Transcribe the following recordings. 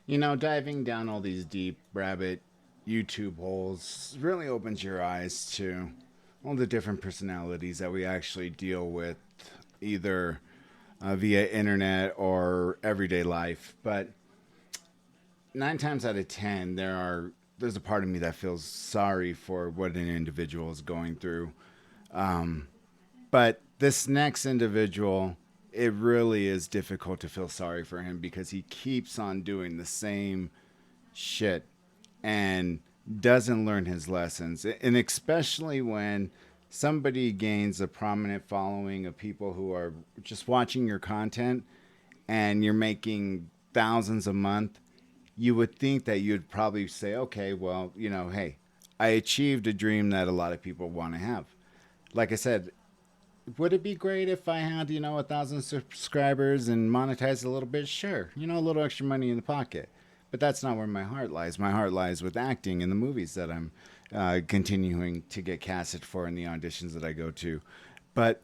Diving down all these deep rabbit YouTube holes really opens your eyes to all the different personalities that we actually deal with, either via internet or everyday life. But 9 times out of 10, there's a part of me that feels sorry for what an individual is going through. Um, but this next individual, it really is difficult to feel sorry for him because he keeps on doing the same shit and doesn't learn his lessons. And especially when somebody gains a prominent following of people who are just watching your content and you're making thousands a month, you would think that you'd probably say, okay, well, hey, I achieved a dream that a lot of people want to have. Like I said, would it be great if I had, 1,000 subscribers and monetized a little bit? Sure. A little extra money in the pocket. But that's not where my heart lies. My heart lies with acting in the movies that I'm continuing to get casted for in the auditions that I go to. But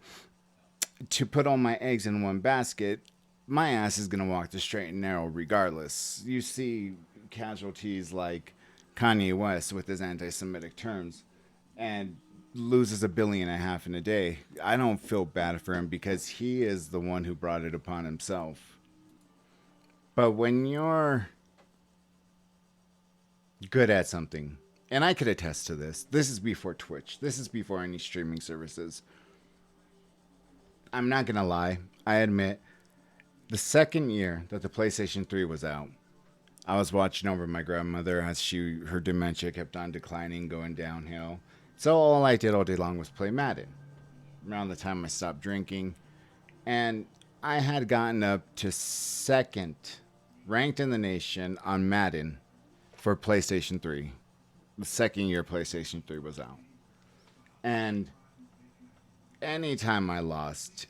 to put all my eggs in one basket, my ass is going to walk the straight and narrow regardless. You see casualties like Kanye West with his anti Semitic terms and loses 1.5 billion in a day. I don't feel bad for him because he is the one who brought it upon himself. But when you're good at something, and I could attest to this is before Twitch, this is before any streaming services. I'm not going to lie, I admit, the second year that the PlayStation 3 was out, I was watching over my grandmother as her dementia kept on declining, going downhill. So all I did all day long was play Madden. Around the time I stopped drinking. And I had gotten up to second ranked in the nation on Madden for PlayStation 3. The second year PlayStation 3 was out. And anytime I lost,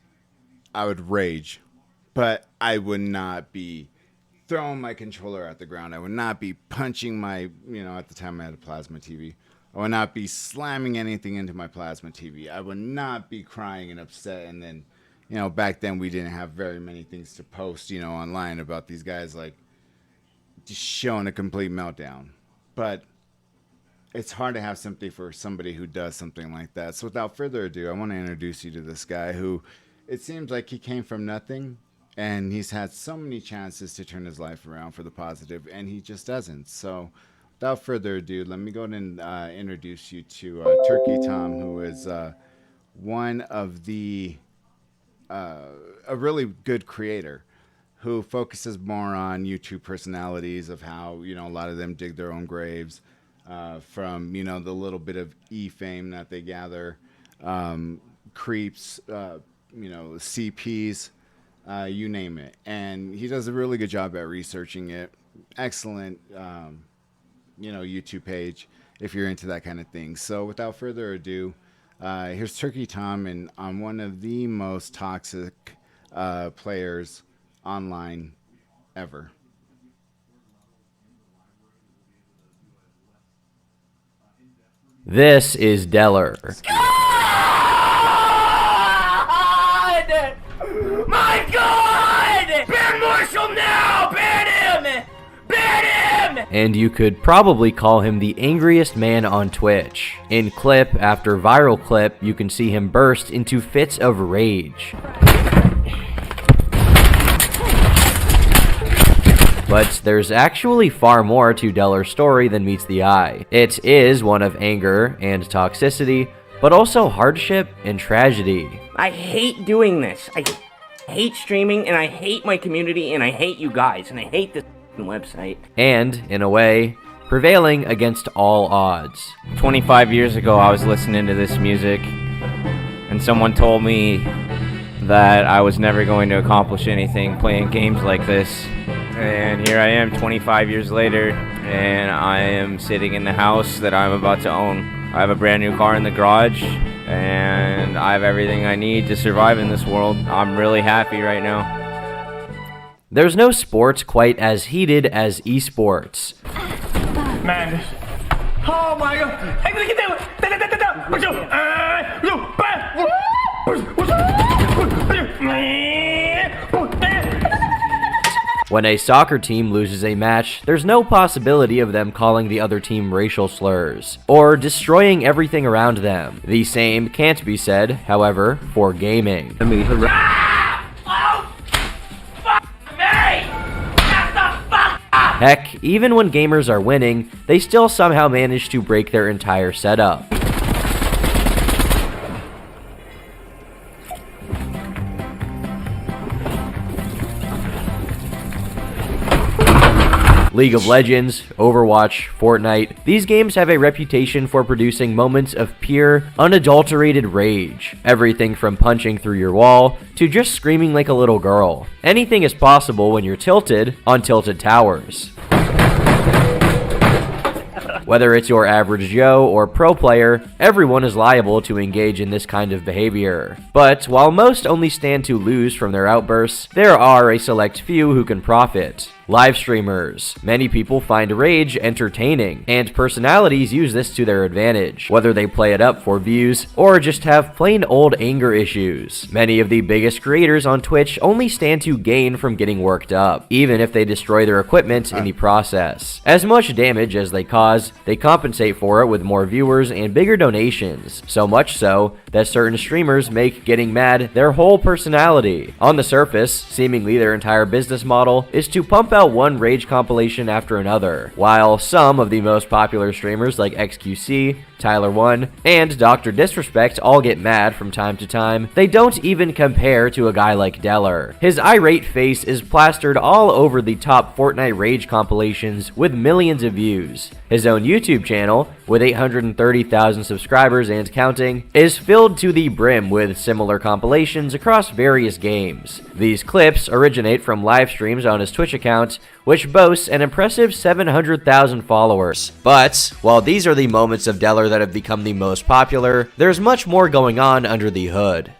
I would rage. But I would not be throwing my controller at the ground. I would not be punching my, at the time I had a plasma TV. I would not be slamming anything into my plasma TV. I would not be crying and upset. And then, back then we didn't have very many things to post, online about these guys like just showing a complete meltdown. But it's hard to have sympathy for somebody who does something like that. So without further ado, I want to introduce you to this guy who it seems like he came from nothing. And he's had so many chances to turn his life around for the positive, and he just doesn't. So without further ado, let me go ahead and introduce you to Turkey Tom, who is one of a really good creator who focuses more on YouTube personalities of how, a lot of them dig their own graves from, the little bit of fame that they gather, creeps, CPs, you name it. And he does a really good job at researching it. Excellent, YouTube page if you're into that kind of thing. So without further ado, here's Turkey Tom and on one of the most toxic players online ever. This is Deller. My God! Ban Marshall now! Ban him! Ban him! And you could probably call him the angriest man on Twitch. In clip after viral clip, you can see him burst into fits of rage. But there's actually far more to Deller's story than meets the eye. It is one of anger and toxicity, but also hardship and tragedy. I hate doing this. I hate streaming, and I hate my community, and I hate you guys, and I hate this website. And, in a way, prevailing against all odds. 25 years ago, I was listening to this music, and someone told me that I was never going to accomplish anything playing games like this. And here I am 25 years later, and I am sitting in the house that I'm about to own. I have a brand new car in the garage, and I have everything I need to survive in this world. I'm really happy right now. There's no sports quite as heated as esports. Man. Oh my God. Hey, look at that. When a soccer team loses a match, there's no possibility of them calling the other team racial slurs, or destroying everything around them. The same can't be said, however, for gaming. Heck, even when gamers are winning, they still somehow manage to break their entire setup. League of Legends, Overwatch, Fortnite, these games have a reputation for producing moments of pure, unadulterated rage. Everything from punching through your wall to just screaming like a little girl. Anything is possible when you're tilted on Tilted Towers. Whether it's your average Joe or pro player, everyone is liable to engage in this kind of behavior. But while most only stand to lose from their outbursts, there are a select few who can profit. Live streamers. Many people find rage entertaining, and personalities use this to their advantage, whether they play it up for views or just have plain old anger issues. Many of the biggest creators on Twitch only stand to gain from getting worked up, even if they destroy their equipment in the process. As much damage as they cause, they compensate for it with more viewers and bigger donations, so much so that certain streamers make getting mad their whole personality. On the surface, seemingly their entire business model is to pump out one rage compilation after another, while some of the most popular streamers like XQC, Tyler1, and Dr. Disrespect all get mad from time to time, they don't even compare to a guy like Deller. His irate face is plastered all over the top Fortnite rage compilations with millions of views. His own YouTube channel, with 830,000 subscribers and counting, is filled to the brim with similar compilations across various games. These clips originate from live streams on his Twitch account, which boasts an impressive 700,000 followers. But while these are the moments of Deller that have become the most popular, there's much more going on under the hood.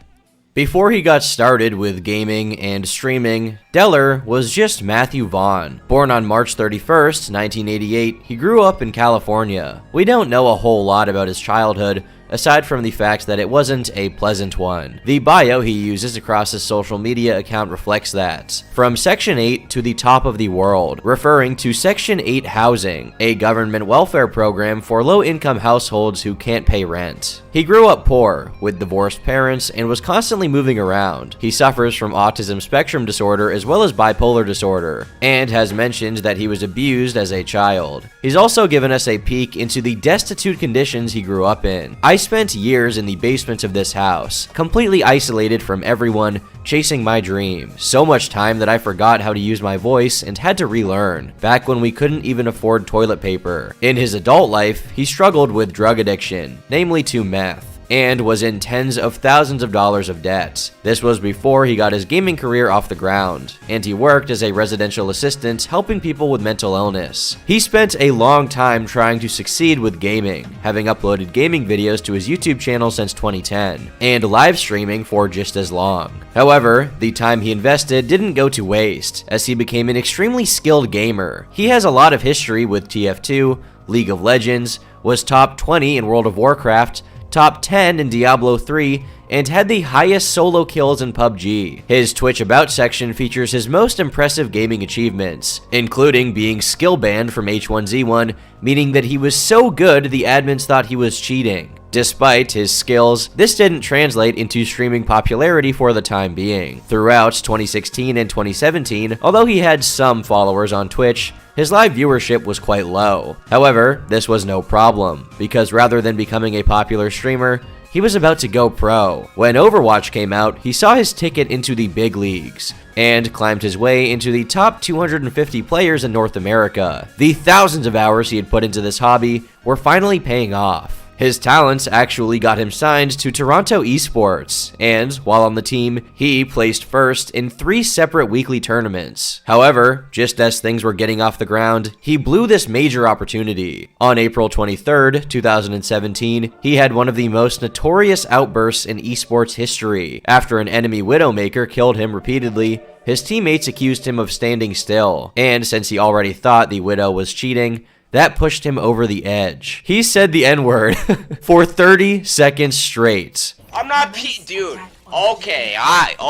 Before he got started with gaming and streaming, Deller was just Matthew Vaughn. Born on March 31st, 1988, he grew up in California. We don't know a whole lot about his childhood, aside from the fact that it wasn't a pleasant one. The bio he uses across his social media account reflects that. From Section 8 to the top of the world, referring to Section 8 housing, a government welfare program for low-income households who can't pay rent. He grew up poor, with divorced parents, and was constantly moving around. He suffers from autism spectrum disorder as well as bipolar disorder, and has mentioned that he was abused as a child. He's also given us a peek into the destitute conditions he grew up in. I spent years in the basement of this house, completely isolated from everyone, chasing my dream. So much time that I forgot how to use my voice and had to relearn, back when we couldn't even afford toilet paper. In his adult life, he struggled with drug addiction, namely to meth, and was in tens of thousands of dollars of debt. This was before he got his gaming career off the ground, and he worked as a residential assistant helping people with mental illness. He spent a long time trying to succeed with gaming, having uploaded gaming videos to his YouTube channel since 2010, and live streaming for just as long. However, the time he invested didn't go to waste, as he became an extremely skilled gamer. He has a lot of history with TF2, League of Legends, was top 20 in World of Warcraft, top 10 in Diablo 3, and had the highest solo kills in PUBG. His Twitch About section features his most impressive gaming achievements, including being skill banned from H1Z1, meaning that he was so good the admins thought he was cheating. Despite his skills, this didn't translate into streaming popularity for the time being. Throughout 2016 and 2017, although he had some followers on Twitch, his live viewership was quite low. However, this was no problem, because rather than becoming a popular streamer, he was about to go pro. When Overwatch came out, he saw his ticket into the big leagues, and climbed his way into the top 250 players in North America. The thousands of hours he had put into this hobby were finally paying off. His talents actually got him signed to Toronto Esports, and while on the team, he placed first in 3 separate weekly tournaments. However, just as things were getting off the ground, he blew this major opportunity. On April 23rd, 2017, he had one of the most notorious outbursts in esports history. After an enemy Widowmaker killed him repeatedly, his teammates accused him of standing still, and since he already thought the Widow was cheating, that pushed him over the edge. He said the N-word for 30 seconds straight. I'm not dude. Okay, okay.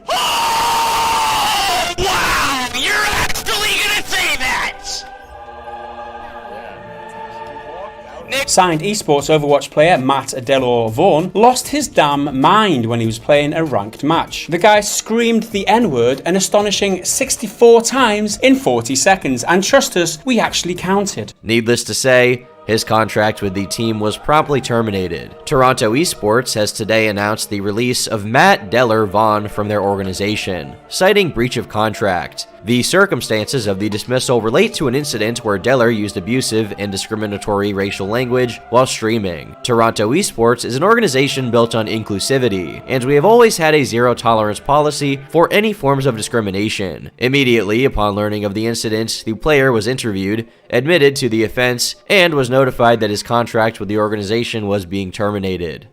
Oh, wow! You're actually gonna say that! Signed esports Overwatch player Matt Delor Vaughan lost his damn mind when he was playing a ranked match. The guy screamed the N-word an astonishing 64 times in 40 seconds, and trust us, we actually counted. Needless to say, his contract with the team was promptly terminated. Toronto Esports has today announced the release of Matt Delor Vaughan from their organization, citing breach of contract. The circumstances of the dismissal relate to an incident where Delor used abusive and discriminatory racial language while streaming. Toronto Esports is an organization built on inclusivity, and we have always had a zero-tolerance policy for any forms of discrimination. Immediately upon learning of the incident, the player was interviewed, admitted to the offense, and was notified that his contract with the organization was being terminated.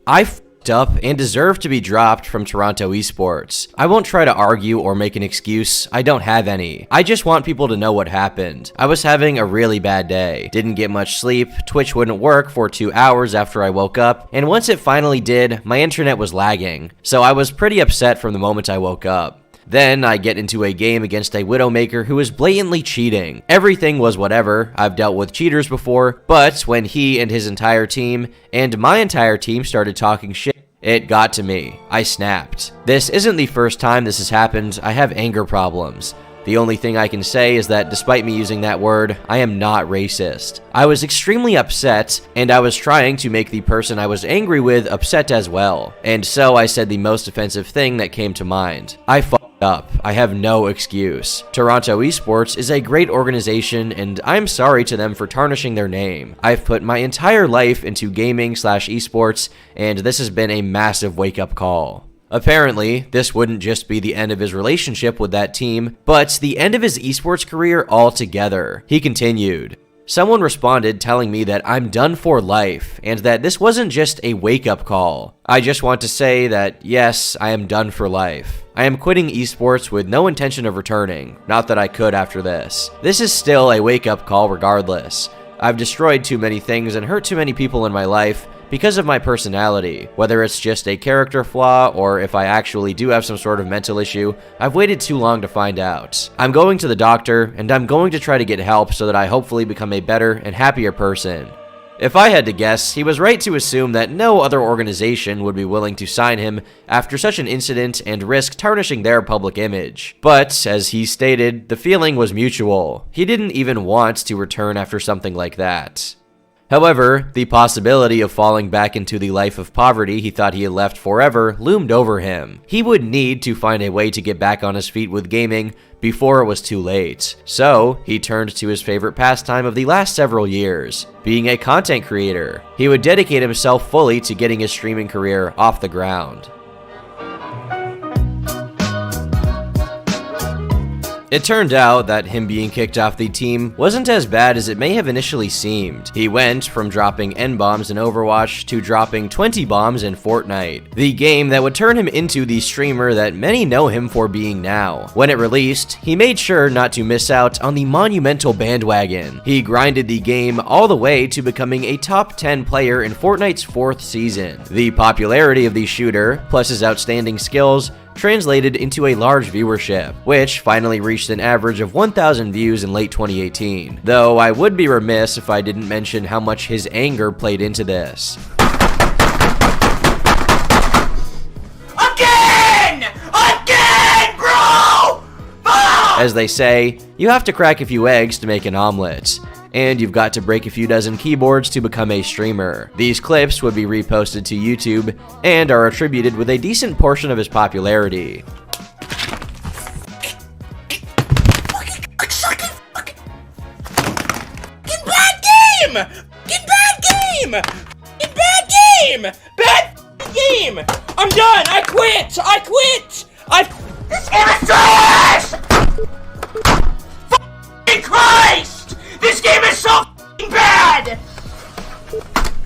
I f***ed up and deserve to be dropped from Toronto Esports. I won't try to argue or make an excuse, I don't have any. I just want people to know what happened. I was having a really bad day, didn't get much sleep, Twitch wouldn't work for 2 hours after I woke up, and once it finally did, my internet was lagging. So I was pretty upset from the moment I woke up. Then I get into a game against a Widowmaker who is blatantly cheating. Everything was whatever, I've dealt with cheaters before, but when he and his entire team, and my entire team started talking shit, it got to me. I snapped. This isn't the first time this has happened, I have anger problems. The only thing I can say is that despite me using that word, I am not racist. I was extremely upset, and I was trying to make the person I was angry with upset as well. And so I said the most offensive thing that came to mind. I f***ed up. I have no excuse. Toronto Esports is a great organization, and I'm sorry to them for tarnishing their name. I've put my entire life into gaming/esports, and this has been a massive wake-up call. Apparently, this wouldn't just be the end of his relationship with that team, but the end of his esports career altogether. He continued, "Someone responded telling me that I'm done for life, and that this wasn't just a wake-up call. I just want to say that, yes, I am done for life. I am quitting esports with no intention of returning, not that I could after this. This is still a wake-up call regardless. I've destroyed too many things and hurt too many people in my life, because of my personality. Whether it's just a character flaw or if I actually do have some sort of mental issue, I've waited too long to find out. I'm going to the doctor, and I'm going to try to get help so that I hopefully become a better and happier person." If I had to guess, he was right to assume that no other organization would be willing to sign him after such an incident and risk tarnishing their public image. But, as he stated, the feeling was mutual. He didn't even want to return after something like that. However, the possibility of falling back into the life of poverty he thought he had left forever loomed over him. He would need to find a way to get back on his feet with gaming before it was too late. So, he turned to his favorite pastime of the last several years, being a content creator. He would dedicate himself fully to getting his streaming career off the ground. It turned out that him being kicked off the team wasn't as bad as it may have initially seemed. He went from dropping N-bombs in Overwatch to dropping 20 bombs in Fortnite, the game that would turn him into the streamer that many know him for being now. When it released, he made sure not to miss out on the monumental bandwagon. He grinded the game all the way to becoming a top 10 player in Fortnite's 4th season. The popularity of the shooter, plus his outstanding skills, translated into a large viewership, which finally reached an average of 1,000 views in late 2018. Though I would be remiss if I didn't mention how much his anger played into this. Again! Again, bro! As they say, you have to crack a few eggs to make an omelet, and you've got to break a few dozen keyboards to become a streamer. These clips would be reposted to YouTube and are attributed with a decent portion of his popularity. Get bad game! Get bad game! Get bad game! Bad game! I'm done! I quit! I quit! This game is trash! F***ing Christ! This game is so f***ing bad!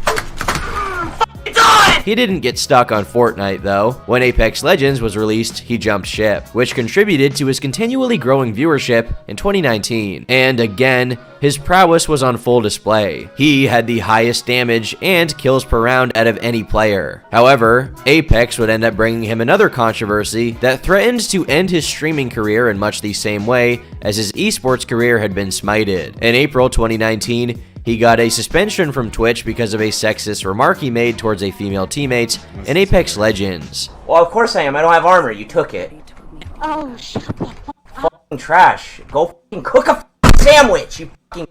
F***ing done! He didn't get stuck on Fortnite though. When Apex Legends was released, he jumped ship, which contributed to his continually growing viewership in 2019. And again, his prowess was on full display. He had the highest damage and kills per round out of any player. However, Apex would end up bringing him another controversy that threatened to end his streaming career in much the same way as his esports career had been smited. In April 2019, he got a suspension from Twitch because of a sexist remark he made towards a female teammate in Apex Legends. Well, of course I am. I don't have armor. You took it. Oh, shut up. Fucking trash. Go fucking cook a sandwich, you fucking...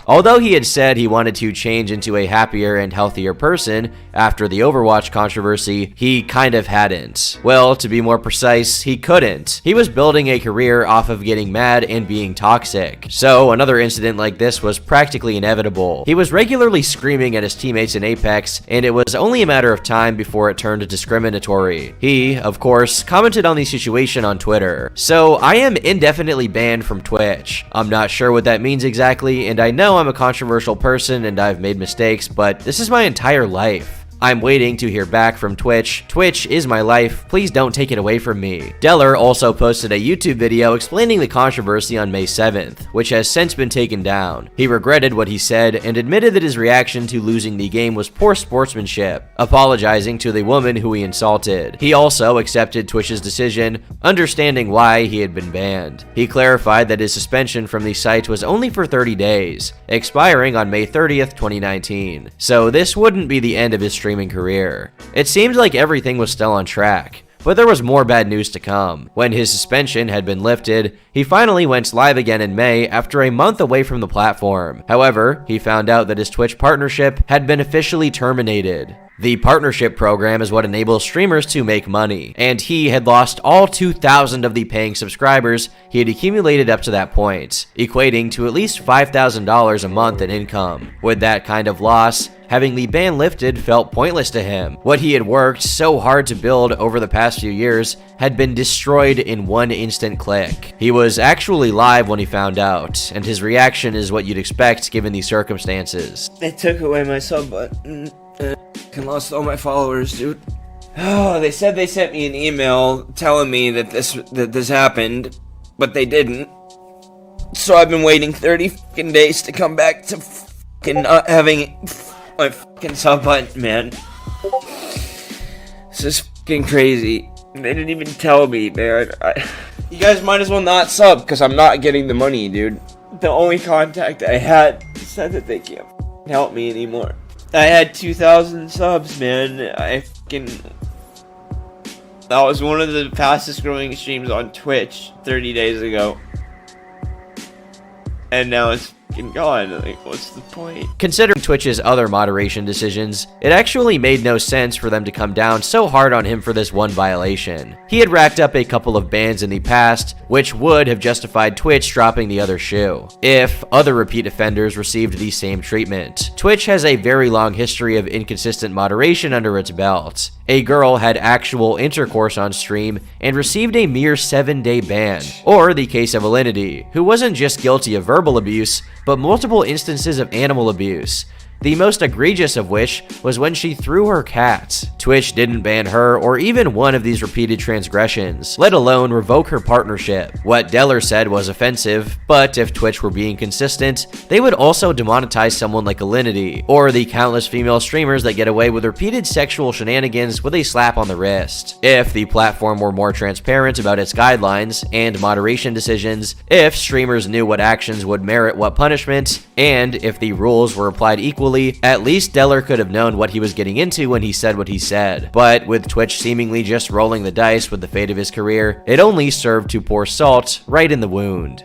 Although he had said he wanted to change into a happier and healthier person after the Overwatch controversy, he kind of hadn't. Well, to be more precise, he couldn't. He was building a career off of getting mad and being toxic. So another incident like this was practically inevitable. He was regularly screaming at his teammates in Apex, and it was only a matter of time before it turned discriminatory. He, of course, commented on the situation on Twitter. So I am indefinitely banned from Twitch. I'm not sure what that means exactly, and I know I'm a controversial person and I've made mistakes, but this is my entire life. I'm waiting to hear back from Twitch. Twitch is my life. Please don't take it away from me. Deller also posted a YouTube video explaining the controversy on May 7th, which has since been taken down. He regretted what he said and admitted that his reaction to losing the game was poor sportsmanship, apologizing to the woman who he insulted. He also accepted Twitch's decision, understanding why he had been banned. He clarified that his suspension from the site was only for 30 days, expiring on May 30th, 2019. So this wouldn't be the end of his streaming career. It seemed like everything was still on track, but there was more bad news to come. When his suspension had been lifted, he finally went live again in May after a month away from the platform. However, he found out that his Twitch partnership had been officially terminated. The partnership program is what enables streamers to make money, and he had lost all 2,000 of the paying subscribers he had accumulated up to that point, equating to at least $5,000 a month in income. With that kind of loss, having the ban lifted felt pointless to him. What he had worked so hard to build over the past few years had been destroyed in one instant click. He was actually live when he found out, and his reaction is what you'd expect given the circumstances. They took away my sub button. I lost all my followers, dude. Oh, they said they sent me an email telling me that this happened, but they didn't. So I've been waiting 30 fucking days to come back to fucking not having my fucking sub button, man. This is fucking crazy. They didn't even tell me, man. You guys might as well not sub, because I'm not getting the money, dude. The only contact I had said that they can't help me anymore. I had 2,000 subs, man. That was one of the fastest growing streams on Twitch 30 days ago. And now it's fucking gone. Like, what's the point? Considering Twitch's other moderation decisions, it actually made no sense for them to come down so hard on him for this one violation. He had racked up a couple of bans in the past, which would have justified Twitch dropping the other shoe, if other repeat offenders received the same treatment. Twitch has a very long history of inconsistent moderation under its belt. A girl had actual intercourse on stream and received a mere 7-day ban. Or the case of Alinity, who wasn't just guilty of verbal abuse, but multiple instances of animal abuse. The most egregious of which was when she threw her cat. Twitch didn't ban her or even one of these repeated transgressions, let alone revoke her partnership. What Deller said was offensive, but if Twitch were being consistent, they would also demonetize someone like Alinity, or the countless female streamers that get away with repeated sexual shenanigans with a slap on the wrist. If the platform were more transparent about its guidelines and moderation decisions, if streamers knew what actions would merit what punishment, and if the rules were applied equally, at least Deller could have known what he was getting into when he said what he said. But with Twitch seemingly just rolling the dice with the fate of his career, it only served to pour salt right in the wound.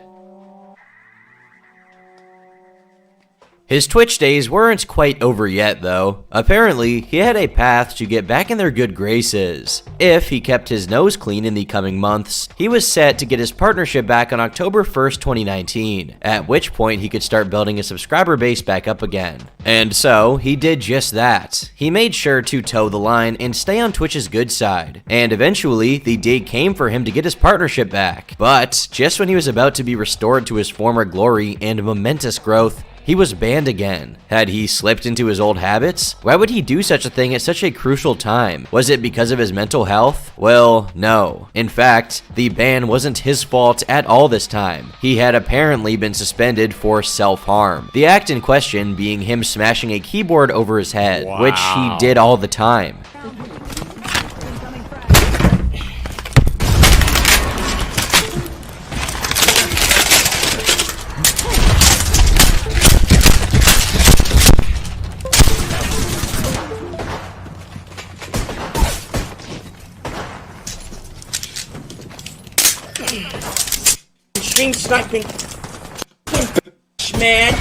His Twitch days weren't quite over yet, though. Apparently, he had a path to get back in their good graces. If he kept his nose clean in the coming months, he was set to get his partnership back on October 1st, 2019, at which point he could start building a subscriber base back up again. And so, he did just that. He made sure to toe the line and stay on Twitch's good side. And eventually, the day came for him to get his partnership back. But, just when he was about to be restored to his former glory and momentous growth, He was banned again. Had he slipped into his old habits? Why would he do such a thing at such a crucial time? Was it because of his mental health? Well, no. In fact, the ban wasn't his fault at all this time. He had apparently been suspended for self-harm. The act in question being him smashing a keyboard over his head, which he did all the time. Stream sniping. Man.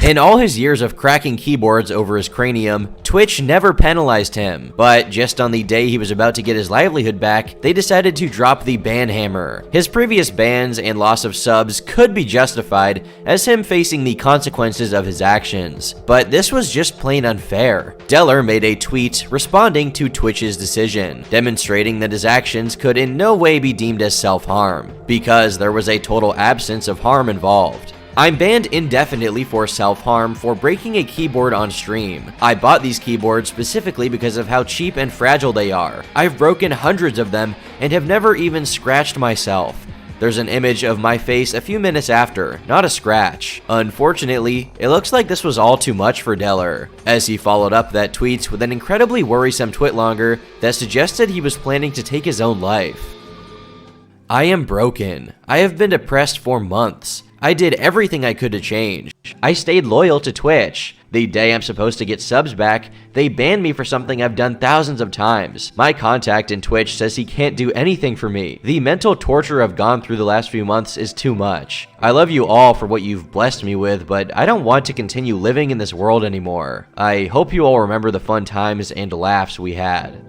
In all his years of cracking keyboards over his cranium, Twitch never penalized him, but just on the day he was about to get his livelihood back, they decided to drop the ban hammer. His previous bans and loss of subs could be justified as him facing the consequences of his actions, but this was just plain unfair. Deller made a tweet responding to Twitch's decision, demonstrating that his actions could in no way be deemed as self-harm, because there was a total absence of harm involved. I'm banned indefinitely for self-harm for breaking a keyboard on stream. I bought these keyboards specifically because of how cheap and fragile they are. I've broken hundreds of them and have never even scratched myself. There's an image of my face a few minutes after, not a scratch. Unfortunately, it looks like this was all too much for Deller, as he followed up that tweet with an incredibly worrisome twitlonger that suggested he was planning to take his own life. I am broken. I have been depressed for months. I did everything I could to change. I stayed loyal to Twitch. The day I'm supposed to get subs back, they banned me for something I've done thousands of times. My contact in Twitch says he can't do anything for me. The mental torture I've gone through the last few months is too much. I love you all for what you've blessed me with, but I don't want to continue living in this world anymore. I hope you all remember the fun times and laughs we had.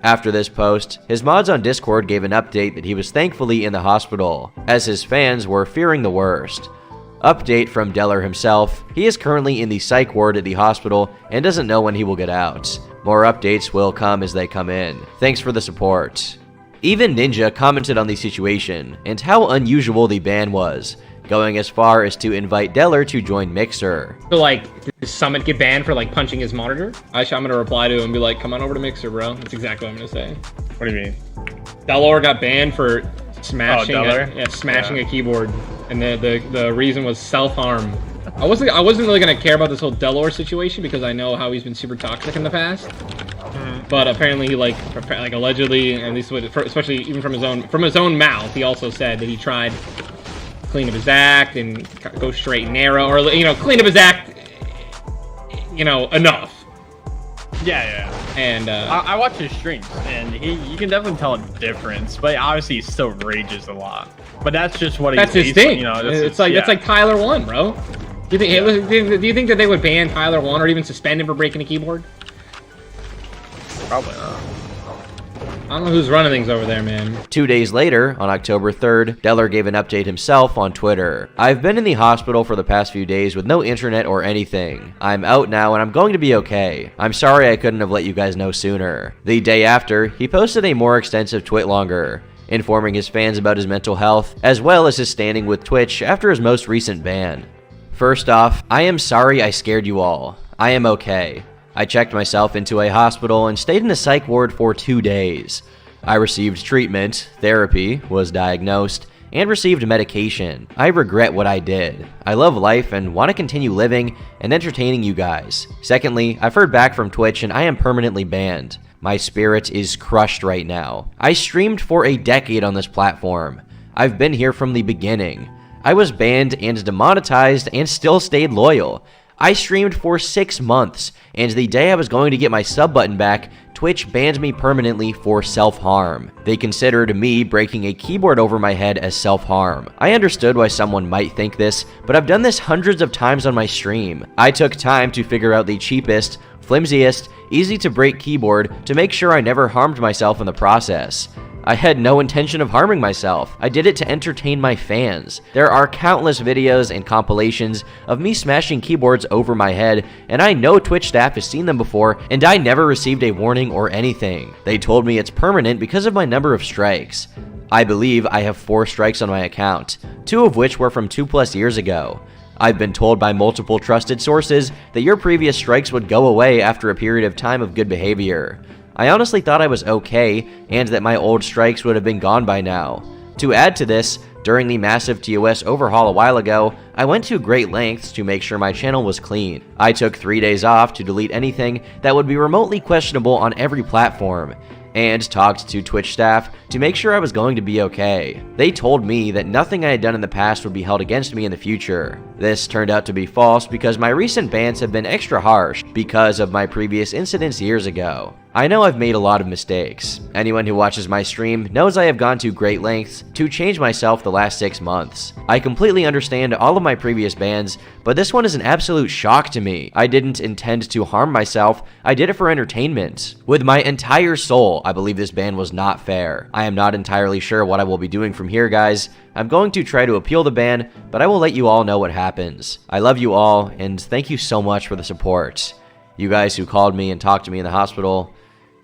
After this post, his mods on Discord gave an update that he was thankfully in the hospital, as his fans were fearing the worst. Update from Deller himself, he is currently in the psych ward at the hospital and doesn't know when he will get out. More updates will come as they come in. Thanks for the support. Even Ninja commented on the situation and how unusual the ban was, going as far as to invite Deller to join Mixer. So like, did Summit get banned for like punching his monitor? Actually, I'm gonna reply to him and be like, come on over to Mixer, bro. That's exactly what I'm gonna say. What do you mean? Deller got banned for smashing, Deller? a keyboard, and the reason was self-harm. I wasn't really gonna care about this whole Deller situation because I know how he's been super toxic in the past. But apparently he like allegedly, at least especially even from his own mouth, he also said that he tried clean up his act and go straight and narrow, or clean up his act, enough. Yeah. And I watch his streams, and you can definitely tell a difference. But obviously, he still rages a lot. But that's just what that's his thing. That's like Tyler 1, bro. Do you think that they would ban Tyler 1 or even suspend him for breaking a keyboard? Probably not. I don't know who's running things over there, man. 2 days later, on October 3rd, Deller gave an update himself on Twitter. I've been in the hospital for the past few days with no internet or anything. I'm out now and I'm going to be okay. I'm sorry I couldn't have let you guys know sooner. The day after, he posted a more extensive twitlonger, informing his fans about his mental health, as well as his standing with Twitch after his most recent ban. First off, I am sorry I scared you all. I am okay. I checked myself into a hospital and stayed in a psych ward for 2 days. I received treatment, therapy, was diagnosed, and received medication. I regret what I did. I love life and want to continue living and entertaining you guys. Secondly, I've heard back from Twitch and I am permanently banned. My spirit is crushed right now. I streamed for a decade on this platform. I've been here from the beginning. I was banned and demonetized and still stayed loyal. I streamed for 6 months, and the day I was going to get my sub button back, Twitch banned me permanently for self-harm. They considered me breaking a keyboard over my head as self-harm. I understood why someone might think this, but I've done this hundreds of times on my stream. I took time to figure out the cheapest, flimsiest, easy to break keyboard to make sure I never harmed myself in the process. I had no intention of harming myself. I did it to entertain my fans. There are countless videos and compilations of me smashing keyboards over my head, and I know Twitch staff has seen them before, and I never received a warning or anything. They told me it's permanent because of my number of strikes. I believe I have 4 strikes on my account, 2 of which were from 2+ years ago. I've been told by multiple trusted sources that your previous strikes would go away after a period of time of good behavior. I honestly thought I was okay, and that my old strikes would have been gone by now. To add to this, during the massive TOS overhaul a while ago, I went to great lengths to make sure my channel was clean. I took 3 days off to delete anything that would be remotely questionable on every platform, and talked to Twitch staff to make sure I was going to be okay. They told me that nothing I had done in the past would be held against me in the future. This turned out to be false because my recent bans have been extra harsh because of my previous incidents years ago. I know I've made a lot of mistakes. Anyone who watches my stream knows I have gone to great lengths to change myself the last 6 months. I completely understand all of my previous bans, but this one is an absolute shock to me. I didn't intend to harm myself, I did it for entertainment. With my entire soul, I believe this ban was not fair. I am not entirely sure what I will be doing from here, guys. I'm going to try to appeal the ban, but I will let you all know what happens. I love you all, and thank you so much for the support. You guys who called me and talked to me in the hospital,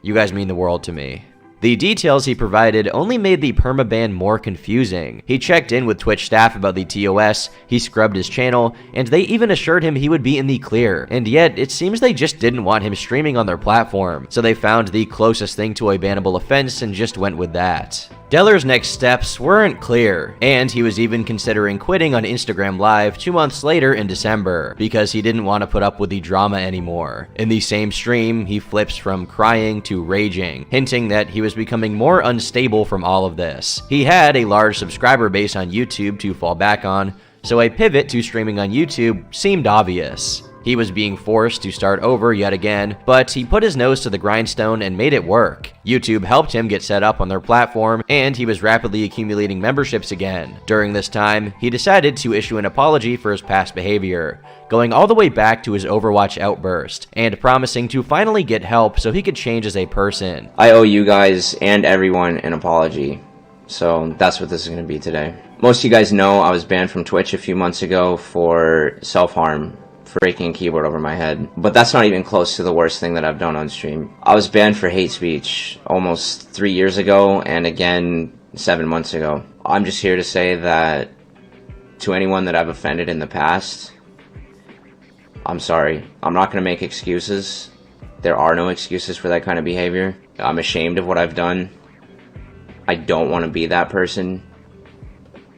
you guys mean the world to me. The details he provided only made the permaban more confusing. He checked in with Twitch staff about the TOS, he scrubbed his channel, and they even assured him he would be in the clear. And yet, it seems they just didn't want him streaming on their platform, so they found the closest thing to a bannable offense and just went with that. Deller's next steps weren't clear, and he was even considering quitting on Instagram Live 2 months later in December, because he didn't want to put up with the drama anymore. In the same stream, he flips from crying to raging, hinting that he was becoming more unstable from all of this. He had a large subscriber base on YouTube to fall back on, so a pivot to streaming on YouTube seemed obvious. He was being forced to start over yet again, but he put his nose to the grindstone and made it work. YouTube helped him get set up on their platform, and he was rapidly accumulating memberships again. During this time, he decided to issue an apology for his past behavior, going all the way back to his Overwatch outburst, and promising to finally get help so he could change as a person. I owe you guys and everyone an apology, so that's what this is going to be today. Most of you guys know I was banned from Twitch a few months ago for self-harm, for breaking a keyboard over my head. But that's not even close to the worst thing that I've done on stream. I was banned for hate speech almost 3 years ago, and again 7 months ago. I'm just here to say that to anyone that I've offended in the past, I'm sorry. I'm not going to make excuses. There are no excuses for that kind of behavior. I'm ashamed of what I've done. I don't want to be that person,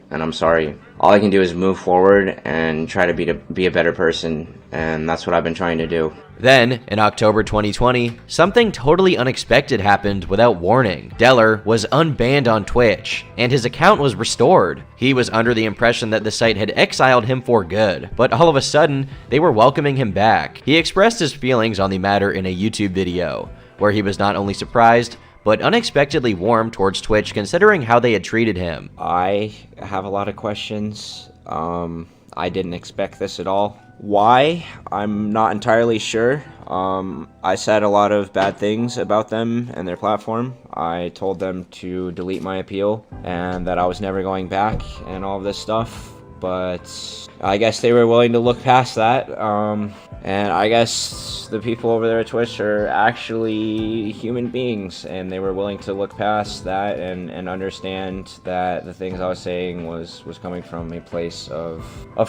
and I'm sorry. All I can do is move forward and try to be a better person, and that's what I've been trying to do. Then, in October 2020, something totally unexpected happened without warning. Deller was unbanned on Twitch, and his account was restored. He was under the impression that the site had exiled him for good, but all of a sudden, they were welcoming him back. He expressed his feelings on the matter in a YouTube video, where he was not only surprised, but unexpectedly warm towards Twitch considering how they had treated him. I have a lot of questions. I didn't expect this at all. Why? I'm not entirely sure. I said a lot of bad things about them and their platform. I told them to delete my appeal and that I was never going back and all of this stuff. But I guess they were willing to look past that. And I guess the people over there at Twitch are actually human beings, and they were willing to look past that and understand that the things I was saying was coming from a place of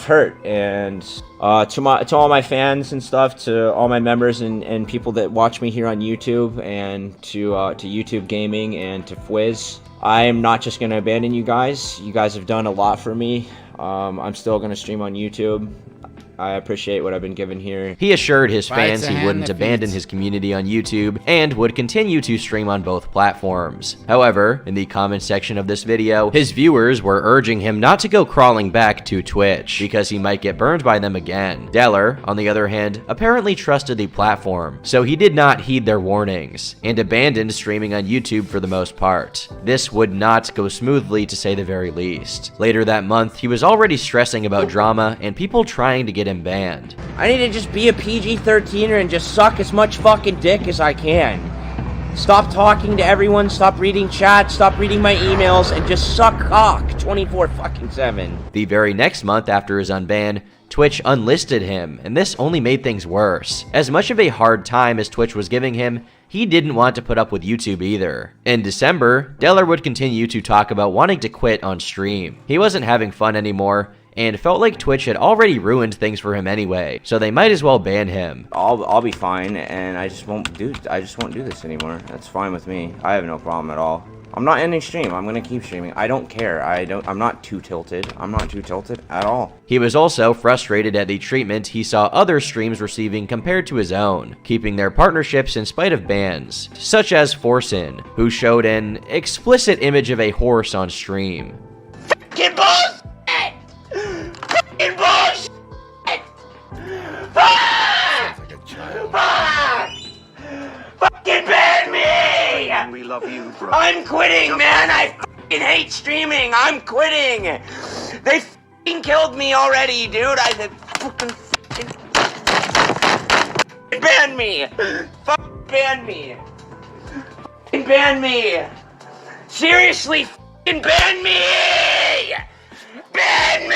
hurt. And to all my fans and stuff, to all my members and people that watch me here on YouTube, and to YouTube Gaming and to Fwiz, I am not just going to abandon you guys. You guys have done a lot for me. I'm still going to stream on YouTube. I appreciate what I've been given here. He assured his fans he wouldn't abandon his community on YouTube and would continue to stream on both platforms. However, in the comment section of this video, his viewers were urging him not to go crawling back to Twitch because he might get burned by them again. Deller, on the other hand, apparently trusted the platform, so he did not heed their warnings and abandoned streaming on YouTube for the most part. This would not go smoothly, to say the very least. Later that month, he was already stressing about drama and people trying to get him banned. I need to just be a PG-13er and just suck as much fucking dick as I can. Stop talking to everyone, stop reading chat, stop reading my emails, and just suck cock 24/7. The very next month after his unban, Twitch unlisted him, and this only made things worse. As much of a hard time as Twitch was giving him, he didn't want to put up with YouTube either. In December, Deller would continue to talk about wanting to quit on stream. He wasn't having fun anymore, and felt like Twitch had already ruined things for him anyway, so they might as well ban him. I'll be fine, and I just won't do this anymore. That's fine with me. I have no problem at all. I'm not ending stream. I'm gonna keep streaming. I don't care. I'm not too tilted. I'm not too tilted at all. He was also frustrated at the treatment he saw other streams receiving compared to his own, keeping their partnerships in spite of bans, such as Forsen, who showed an explicit image of a horse on stream. Fucking bullshit! Fucking bullshit! Fuck! Fuck! Fucking ban me! We love you, bro. I'm quitting, man! I fucking hate streaming! I'm quitting! They fucking killed me already, dude! They fucking ban me! Fucking ban me! Fucking ban me! Seriously, fucking ban me! Ban me!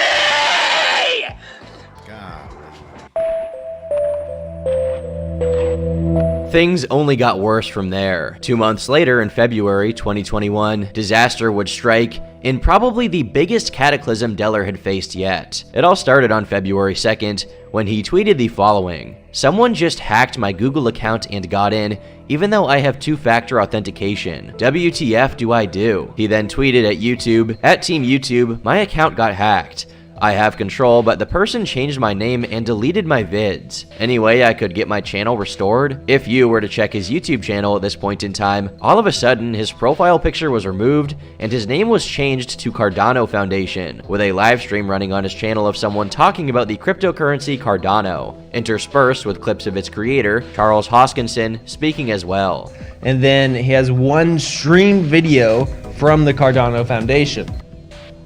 Things only got worse from there. 2 months later, in February 2021, disaster would strike in probably the biggest cataclysm Deller had faced yet. It all started on February 2nd, when he tweeted the following: "Someone just hacked my Google account and got in, even though I have two-factor authentication. WTF do I do?" He then tweeted at YouTube, "At Team YouTube, my account got hacked. I have control, but the person changed my name and deleted my vids. Any way I could get my channel restored?" If you were to check his YouTube channel at this point in time, all of a sudden his profile picture was removed and his name was changed to Cardano Foundation, with a live stream running on his channel of someone talking about the cryptocurrency Cardano, interspersed with clips of its creator, Charles Hoskinson, speaking as well. And then he has one stream video from the Cardano Foundation.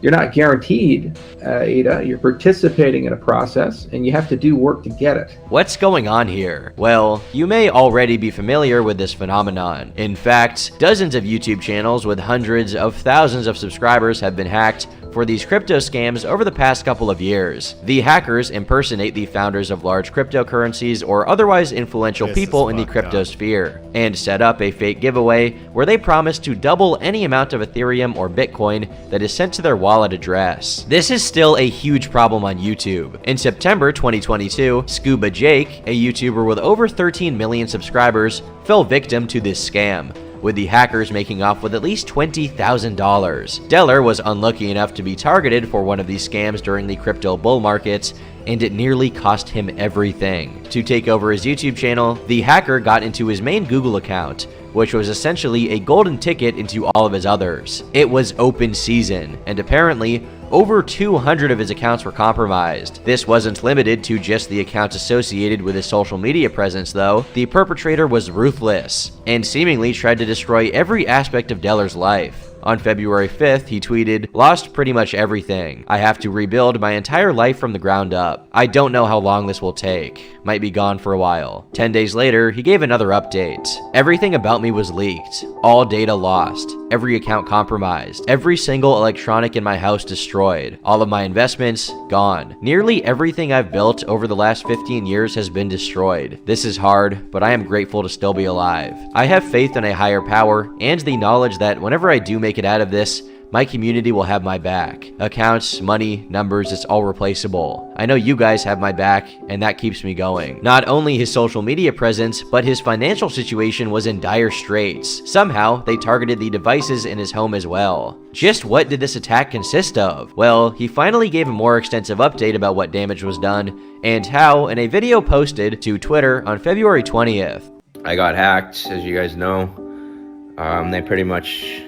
You're not guaranteed, Ada. You're participating in a process, and you have to do work to get it. What's going on here? Well, you may already be familiar with this phenomenon. In fact, dozens of YouTube channels with hundreds of thousands of subscribers have been hacked for these crypto scams over the past couple of years. The hackers impersonate the founders of large cryptocurrencies or otherwise influential people in the crypto sphere, and set up a fake giveaway where they promise to double any amount of Ethereum or Bitcoin that is sent to their wallet address. This is still a huge problem on YouTube. In September 2022, Scuba Jake, a YouTuber with over 13 million subscribers, fell victim to this scam, with the hackers making off with at least $20,000. Deller was unlucky enough to be targeted for one of these scams during the crypto bull markets, and it nearly cost him everything. To take over his YouTube channel, the hacker got into his main Google account, which was essentially a golden ticket into all of his others. It was open season, and apparently, over 200 of his accounts were compromised. This wasn't limited to just the accounts associated with his social media presence though. The perpetrator was ruthless, and seemingly tried to destroy every aspect of Deller's life. On February 5th, he tweeted, "Lost pretty much everything. I have to rebuild my entire life from the ground up. I don't know how long this will take. Might be gone for a while." 10 days later, he gave another update. "Everything about me was leaked. All data lost. Every account compromised. Every single electronic in my house destroyed. All of my investments gone. Nearly everything I've built over the last 15 years has been destroyed. This is hard, but I am grateful to still be alive. I have faith in a higher power and the knowledge that whenever I do make it out of this, my community will have my back. Accounts, money, numbers, it's all replaceable. I know you guys have my back, and that keeps me going." Not only his social media presence, but his financial situation was in dire straits. Somehow, they targeted the devices in his home as well. Just what did this attack consist of? Well, he finally gave a more extensive update about what damage was done, and how in a video posted to Twitter on February 20th. I got hacked, as you guys know.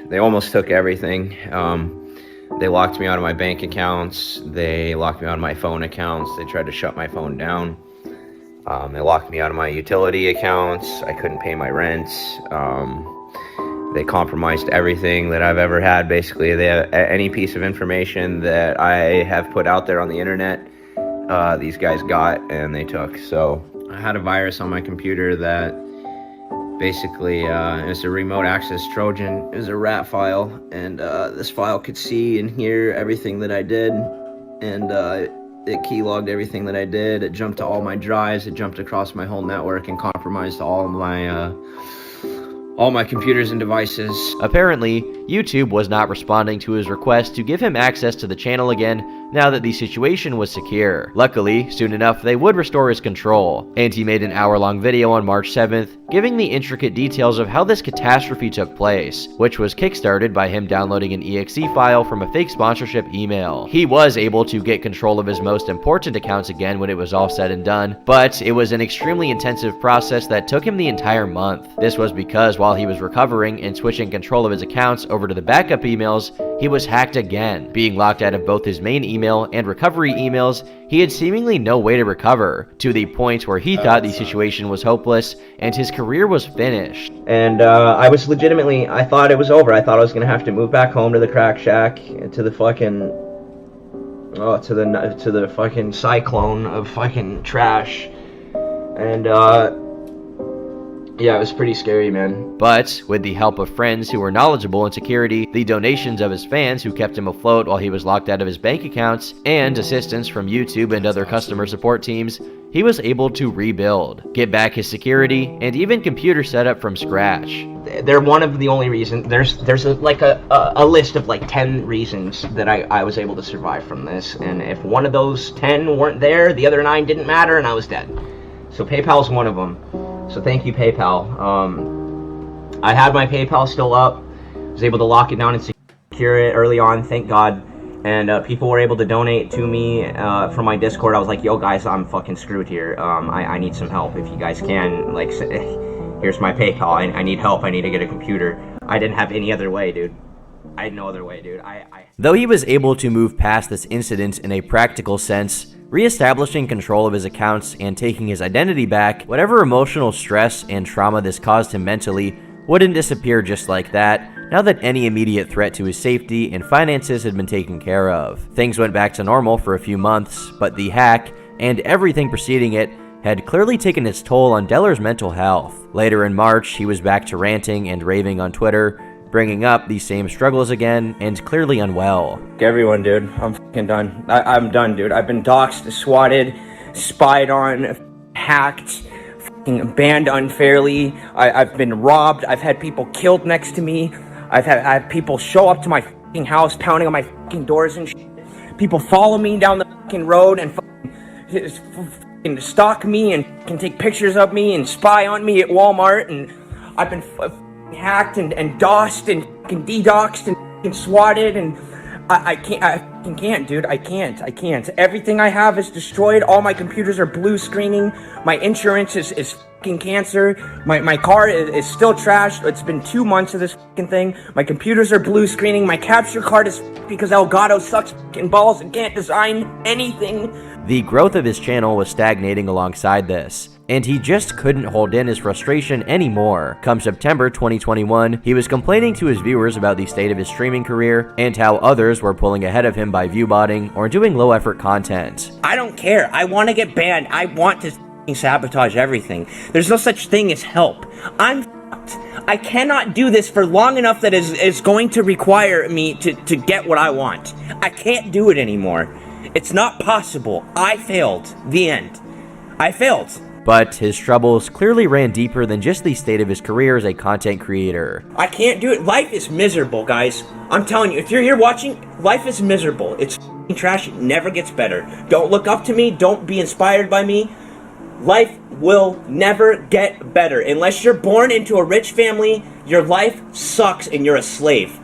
They almost took everything. They locked me out of my bank accounts. They locked me out of my phone accounts. They tried to shut my phone down. They locked me out of my utility accounts. I couldn't pay my rent. They compromised everything that I've ever had, basically. Any piece of information that I have put out there on the internet, these guys got and they took. So I had a virus on my computer that Basically, it was a remote access Trojan. It was a rat file, and this file could see and hear everything that I did, and it keylogged everything that I did. It jumped to all my drives. It jumped across my whole network and compromised all my computers and devices. Apparently, YouTube was not responding to his request to give him access to the channel again now that the situation was secure. Luckily, soon enough they would restore his control, and he made an hour-long video on March 7th giving the intricate details of how this catastrophe took place, which was kickstarted by him downloading an exe file from a fake sponsorship email. He was able to get control of his most important accounts again when it was all said and done, but it was an extremely intensive process that took him the entire month. This was because while he was recovering and switching control of his accounts over to the backup emails, he was hacked again. Being locked out of both his main email and recovery emails, he had seemingly no way to recover, to the point where he thought the situation was hopeless and his career was finished. And I was legitimately, I thought it was over. I thought I was gonna have to move back home to the crack shack, to the fucking, to the fucking cyclone of fucking trash. And yeah, it was pretty scary, man. But with the help of friends who were knowledgeable in security, the donations of his fans who kept him afloat while he was locked out of his bank accounts, and assistance from YouTube and other customer support teams, he was able to rebuild, get back his security, and even computer setup from scratch. They're one of the only reasons. There's a list of like 10 reasons that I was able to survive from this, and if one of those 10 weren't there, the other 9 didn't matter, and I was dead. So PayPal's one of them. So thank you, PayPal. I had my PayPal still up. Was able to lock it down and secure it early on, thank God. And people were able to donate to me from my Discord. I was like, yo guys, I'm fucking screwed here. I need some help. If you guys can, like, here's my PayPal. I need help. I need to get a computer. I didn't have any other way, dude. I had no other way, dude. Though he was able to move past this incident in a practical sense, re-establishing control of his accounts and taking his identity back, whatever emotional stress and trauma this caused him mentally wouldn't disappear just like that, now that any immediate threat to his safety and finances had been taken care of. Things went back to normal for a few months, but the hack, and everything preceding it, had clearly taken its toll on Deller's mental health. Later in March, he was back to ranting and raving on Twitter, bringing up these same struggles again, and clearly unwell. Everyone, dude, I'm fucking done. I'm done, dude. I've been doxxed, swatted, spied on, hacked, fucking banned unfairly. I've been robbed. I've had people killed next to me. I've had people show up to my fucking house, pounding on my fucking doors and shit. People follow me down the fucking road and fucking stalk me and can take pictures of me and spy on me at Walmart. And I've been hacked and DOSed and fucking DDoXed and fucking swatted, and I can't, dude. I can't. Everything I have is destroyed. All my computers are blue screening. My insurance is fucking cancer. My car is still trashed. It's been 2 months of this fucking thing. My computers are blue screening. My capture card is because Elgato sucks fucking balls and can't design anything. The growth of his channel was stagnating alongside this, and he just couldn't hold in his frustration anymore. Come September 2021, he was complaining to his viewers about the state of his streaming career and how others were pulling ahead of him by viewbotting or doing low-effort content. I don't care. I want to get banned. I want to sabotage everything. There's no such thing as help. I'm fucked. I cannot do this for long enough that is going to require me to get what I want. I can't do it anymore. It's not possible. I failed. The end. I failed. But his troubles clearly ran deeper than just the state of his career as a content creator. I can't do it. Life is miserable, guys. I'm telling you, if you're here watching, life is miserable. It's f***ing trash. It never gets better. Don't look up to me. Don't be inspired by me. Life will never get better. Unless you're born into a rich family, your life sucks and you're a slave.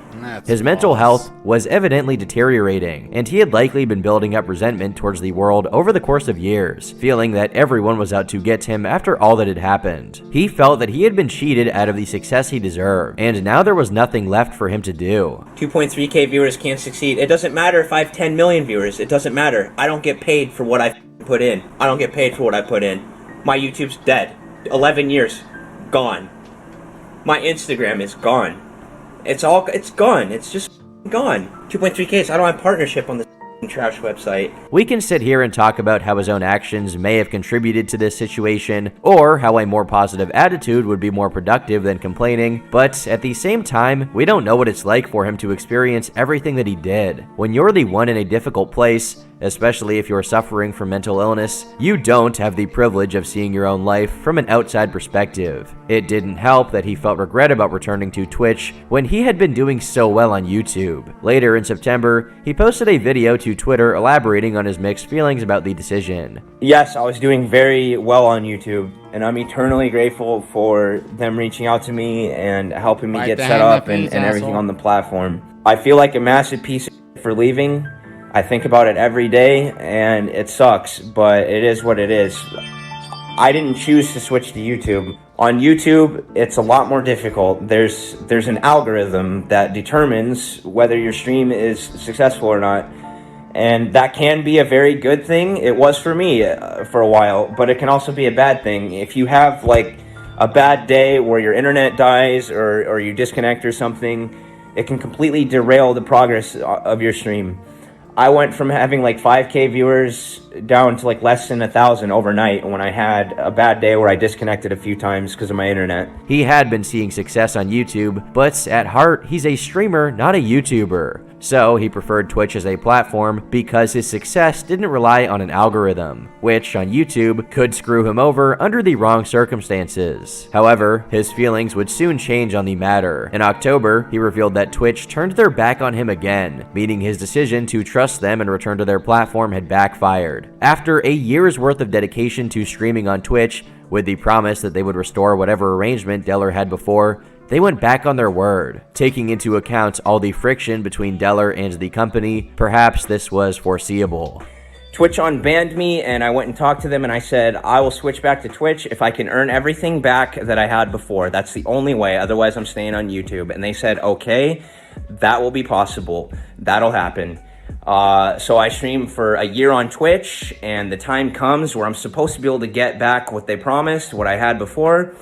His mental health was evidently deteriorating, and he had likely been building up resentment towards the world over the course of years, feeling that everyone was out to get him after all that had happened. He felt that he had been cheated out of the success he deserved, and now there was nothing left for him to do. 2.3k viewers can't succeed. It doesn't matter if I have 10 million viewers. It doesn't matter. I don't get paid for what I put in. I don't get paid for what I put in. My YouTube's dead. 11 years. Gone. My Instagram is gone. It's gone. It's just gone. 2.3k, so I don't have partnership on this trash website. We can sit here and talk about how his own actions may have contributed to this situation, or how a more positive attitude would be more productive than complaining, but at the same time, we don't know what it's like for him to experience everything that he did. When you're the one in a difficult place, especially if you're suffering from mental illness, you don't have the privilege of seeing your own life from an outside perspective. It didn't help that he felt regret about returning to Twitch when he had been doing so well on YouTube. Later in September, he posted a video to Twitter elaborating on his mixed feelings about the decision. Yes, I was doing very well on YouTube, and I'm eternally grateful for them reaching out to me and helping me get set up and everything on the platform. I feel like a massive piece of shit for leaving. I think about it every day, and it sucks, but it is what it is. I didn't choose to switch to YouTube. On YouTube, it's a lot more difficult. There's an algorithm that determines whether your stream is successful or not. And that can be a very good thing. It was for me for a while, but it can also be a bad thing. If you have like a bad day where your internet dies or you disconnect or something, it can completely derail the progress of your stream. I went from having like 5K viewers down to like less than 1,000 overnight when I had a bad day where I disconnected a few times because of my internet. He had been seeing success on YouTube, but at heart, he's a streamer, not a YouTuber. So he preferred Twitch as a platform because his success didn't rely on an algorithm, which on YouTube could screw him over under the wrong circumstances. However, his feelings would soon change on the matter. In October, he revealed that Twitch turned their back on him again, meaning his decision to trust them and return to their platform had backfired. After a year's worth of dedication to streaming on Twitch, with the promise that they would restore whatever arrangement Deller had before, they went back on their word. Taking into account all the friction between Deller and the company, perhaps this was foreseeable. Twitch unbanned me, and I went and talked to them, and I said, I will switch back to Twitch if I can earn everything back that I had before. That's the only way, otherwise I'm staying on YouTube. And they said, okay, that will be possible. That'll happen. So I streamed for a year on Twitch, and the time comes where I'm supposed to be able to get back what they promised, what I had before,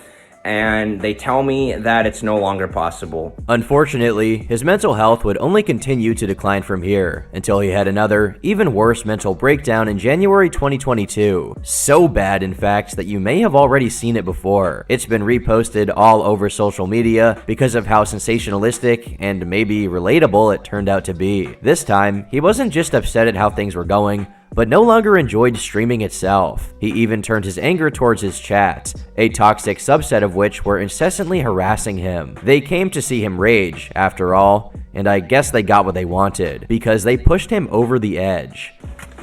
and they tell me that it's no longer possible. Unfortunately, his mental health would only continue to decline from here until he had another, even worse mental breakdown in January 2022. So bad, in fact, that you may have already seen it before. It's been reposted all over social media because of how sensationalistic and maybe relatable it turned out to be. This time, he wasn't just upset at how things were going, but no longer enjoyed streaming itself. He even turned his anger towards his chat, a toxic subset of which were incessantly harassing him. They came to see him rage, after all, and I guess they got what they wanted, because they pushed him over the edge.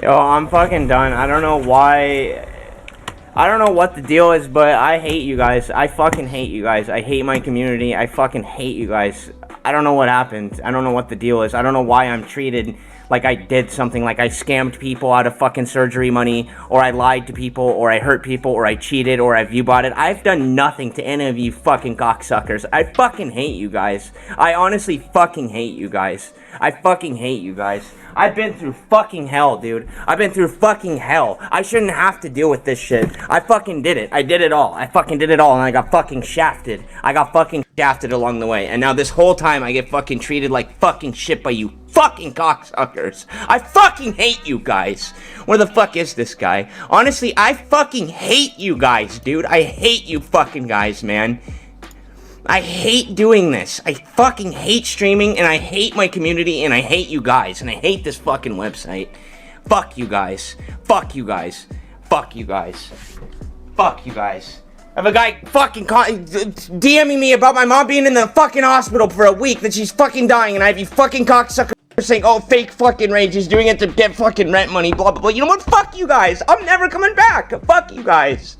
Yo, I'm fucking done. I don't know why. I don't know what the deal is, but I hate you guys. I fucking hate you guys. I hate my community. I fucking hate you guys. I don't know what happened. I don't know what the deal is. I don't know why I'm treated like I did something, like I scammed people out of fucking surgery money, or I lied to people, or I hurt people, or I cheated, or I view-botted. I've done nothing to any of you fucking cocksuckers. I fucking hate you guys. I honestly fucking hate you guys. I fucking hate you guys. I've been through fucking hell, dude. I've been through fucking hell. I shouldn't have to deal with this shit. I fucking did it. I did it all. I fucking did it all, and I got fucking shafted. I got fucking shafted along the way. And now this whole time I get fucking treated like fucking shit by you fucking cocksuckers. I fucking hate you guys. Where the fuck is this guy? Honestly, I fucking hate you guys, dude. I hate you fucking guys, man. I hate doing this. I fucking hate streaming, and I hate my community, and I hate you guys, and I hate this fucking website. Fuck you guys. Fuck you guys. Fuck you guys. Fuck you guys. I have a guy fucking DMing me about my mom being in the fucking hospital for a week, that she's fucking dying, and I have you fucking cocksuckers saying, oh, fake fucking rage, he's doing it to get fucking rent money, blah, blah, blah. You know what? Fuck you guys. I'm never coming back. Fuck you guys.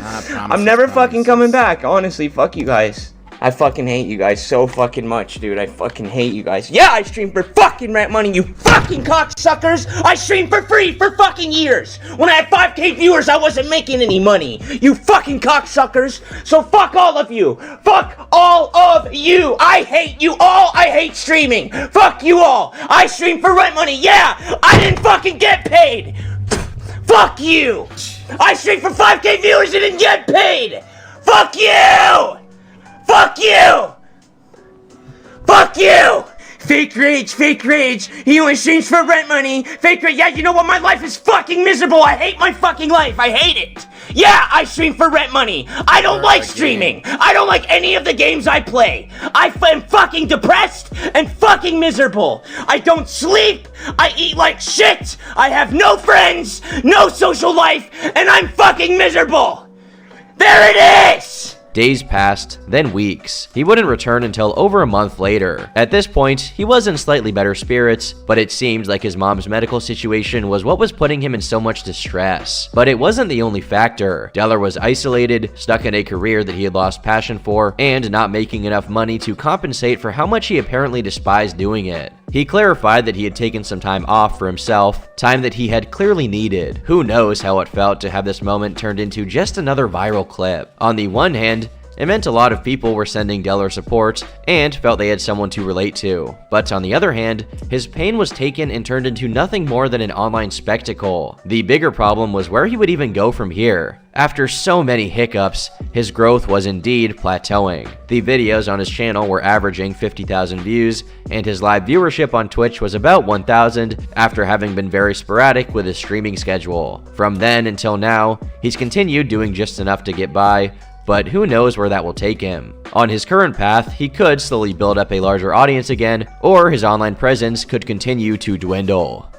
I'm never fucking coming back. Honestly, fuck you guys. I fucking hate you guys so fucking much, dude. I fucking hate you guys. Yeah, I stream for fucking rent money, you fucking cocksuckers. I streamed for free for fucking years. When I had 5K viewers, I wasn't making any money. You fucking cocksuckers. So fuck all of you. Fuck all of you. I hate you all. I hate streaming. Fuck you all. I stream for rent money. Yeah, I didn't fucking get paid. Fuck you. I streamed for 5K viewers and didn't get paid. Fuck you. Fuck you! Fuck you! If Fake rage. He only streams for rent money. Fake rage. Yeah, you know what? My life is fucking miserable. I hate my fucking life. I hate it. Yeah, I stream for rent money. I don't like streaming. I don't like any of the games I play. I am fucking depressed and fucking miserable. I don't sleep. I eat like shit. I have no friends, no social life, and I'm fucking miserable. There it is! Days passed, then weeks. He wouldn't return until over a month later. At this point, he was in slightly better spirits, but it seemed like his mom's medical situation was what was putting him in so much distress. But it wasn't the only factor. Deller was isolated, stuck in a career that he had lost passion for, and not making enough money to compensate for how much he apparently despised doing it. He clarified that he had taken some time off for himself, time that he had clearly needed. Who knows how it felt to have this moment turned into just another viral clip. On the one hand, it meant a lot of people were sending Deller support and felt they had someone to relate to. But on the other hand, his pain was taken and turned into nothing more than an online spectacle. The bigger problem was where he would even go from here. After so many hiccups, his growth was indeed plateauing. The videos on his channel were averaging 50,000 views, and his live viewership on Twitch was about 1,000 after having been very sporadic with his streaming schedule. From then until now, he's continued doing just enough to get by, but who knows where that will take him. On his current path, he could slowly build up a larger audience again, or his online presence could continue to dwindle.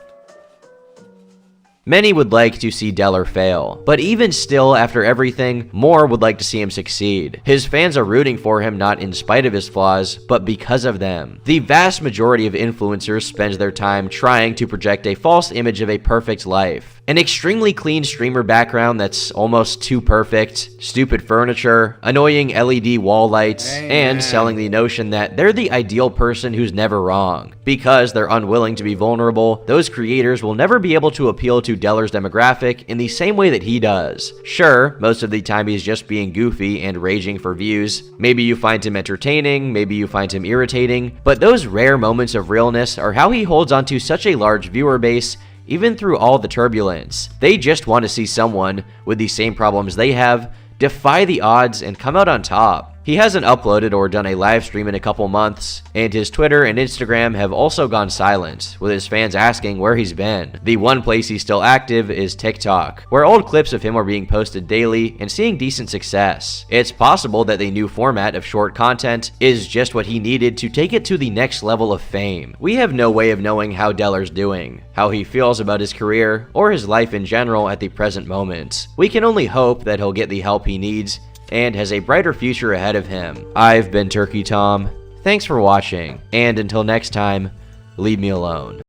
Many would like to see Deller fail, but even still, after everything, more would like to see him succeed. His fans are rooting for him not in spite of his flaws, but because of them. The vast majority of influencers spends their time trying to project a false image of a perfect life. An extremely clean streamer background that's almost too perfect, stupid furniture, annoying LED wall lights, and selling the notion that they're the ideal person who's never wrong. Because they're unwilling to be vulnerable, those creators will never be able to appeal to Deller's demographic in the same way that he does. Sure, most of the time he's just being goofy and raging for views. Maybe you find him entertaining, maybe you find him irritating, but those rare moments of realness are how he holds onto such a large viewer base even through all the turbulence. They just want to see someone with the same problems they have defy the odds and come out on top. He hasn't uploaded or done a live stream in a couple months, and his Twitter and Instagram have also gone silent, with his fans asking where he's been. The one place he's still active is TikTok, where old clips of him are being posted daily and seeing decent success. It's possible that the new format of short content is just what he needed to take it to the next level of fame. We have no way of knowing how Deller's doing, how he feels about his career, or his life in general at the present moment. We can only hope that he'll get the help he needs and has a brighter future ahead of him. I've been Turkey Tom. Thanks for watching, and until next time, leave me alone.